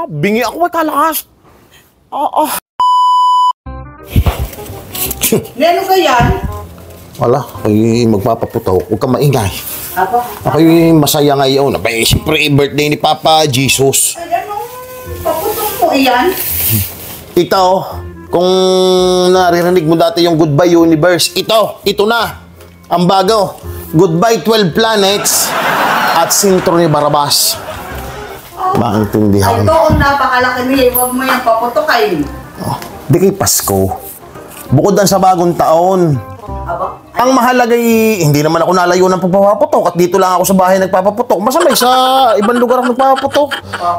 Bingi ako, may kalakas. Neno ka yan? Wala, ako'y magpapaputo. Huwag kang maingay. Apo? Ako'y masaya ngayon. Abay, siyempre, birthday ni Papa Jesus. Ay, anong paputong mo iyan? Ito, kung naririnig mo dati yung Goodbye Universe, ito na. Ang bago. Goodbye 12 Planets at Sintro ni Barabas. Maintindihan. Ito ang napakalaki nila. Huwag mo yung paputokin. Di kay Pasko. Bukod dan sa bagong taon. Aba? Ang mahalaga hindi naman ako nalayo ng pagpapaputok at dito lang ako sa bahay nagpapaputok. Masamay sa ibang lugar ako nagpapaputok.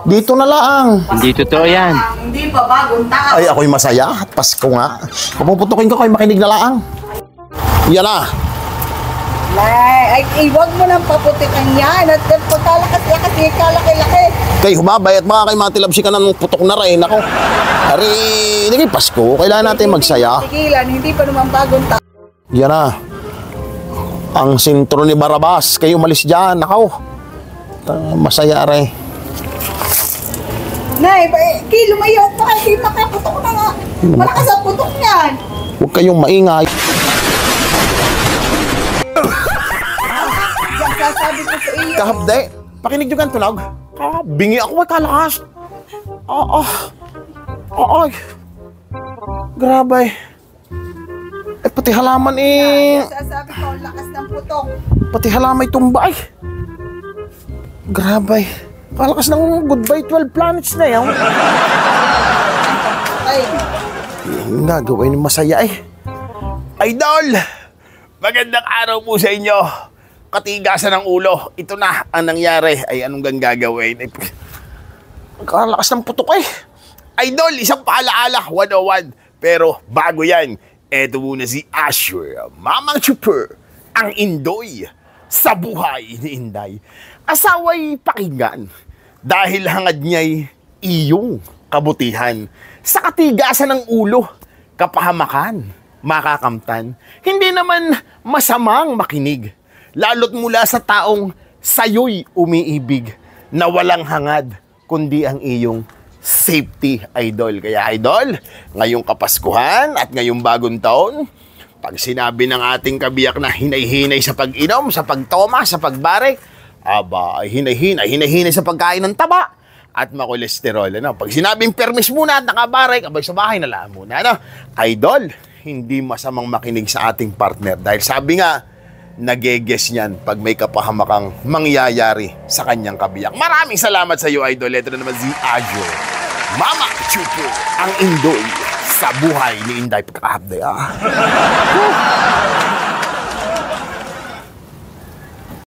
Dito na lang. Hindi totoo yan. Hindi pa bagong taon. Ay, ako'y masaya at Pasko nga. Papuputokin ko, ako'y makinig na lang. Yan na. Ay, huwag mo nang paputikan yan. At pagkalakas-lakas, kalaki-laki. Kay humabay at baka kay matilabsi ka ng putok na rin. Ako, hari, hindi kay Pasko. Kailangan natin magsaya. Tigilan, hindi pa naman bagong taon. Yan na. Ang Sintro ni Barabas. Kayo umalis dyan. Ako. Masaya rin. Nay, lumayo pa. Hindi makaputok na nga. Malakas ang putok niyan. Huwag kayong maingay. Yan sasabi ko sa iyo. Kahabde, pakinig nyo kang tunog. Bingi ako, may kalakas. Ay. Grabe. Eh, pati halaman Yan sasabi ko, ang lakas ng putok. Pati halamay tumba ay. Grabe. Kalakas ng Goodbye 12 Planets na yan. Ay, Yung gagawin ni masaya eh. Idol! Magandang araw po sa inyo. Katigasan ng ulo. Ito na ang nangyari. Ay, anong gagawin? Kalakas ng putok eh. Idol, isang paalaala, 101. Pero bago yan, eto muna si Asher, Mamang Chuper, ang Indoy sa buhay ni Inday. Asaway pakinggan dahil hangad niya'y iyong kabutihan. Sa katigasan ng ulo, kapahamakan, makakamtan. Hindi naman masamang makinig. Lalo't mula sa taong sayo'y umiibig na walang hangad, kundi ang iyong safety, idol. Kaya idol, ngayong Kapaskuhan at ngayong bagong taon, pag sinabi ng ating kabiyak na hinay-hinay sa pag-inom, sa pagtoma, sa pagbarek, aba, hinay-hinay sa pagkain ng taba at makolesterol. Ano? Pag sinabing permis muna at nakabarek, abay sa bahay na lang muna. Ano? Idol, hindi masamang makinig sa ating partner dahil sabi nga, nageges niyan pag may kapahamakang mangyayari sa kanyang kabiyak. Maraming salamat sa iyo, idol. Ito na naman si Ajo, Mama Chupo, ang Indoy sa buhay ni Inday. Pagkakahabday,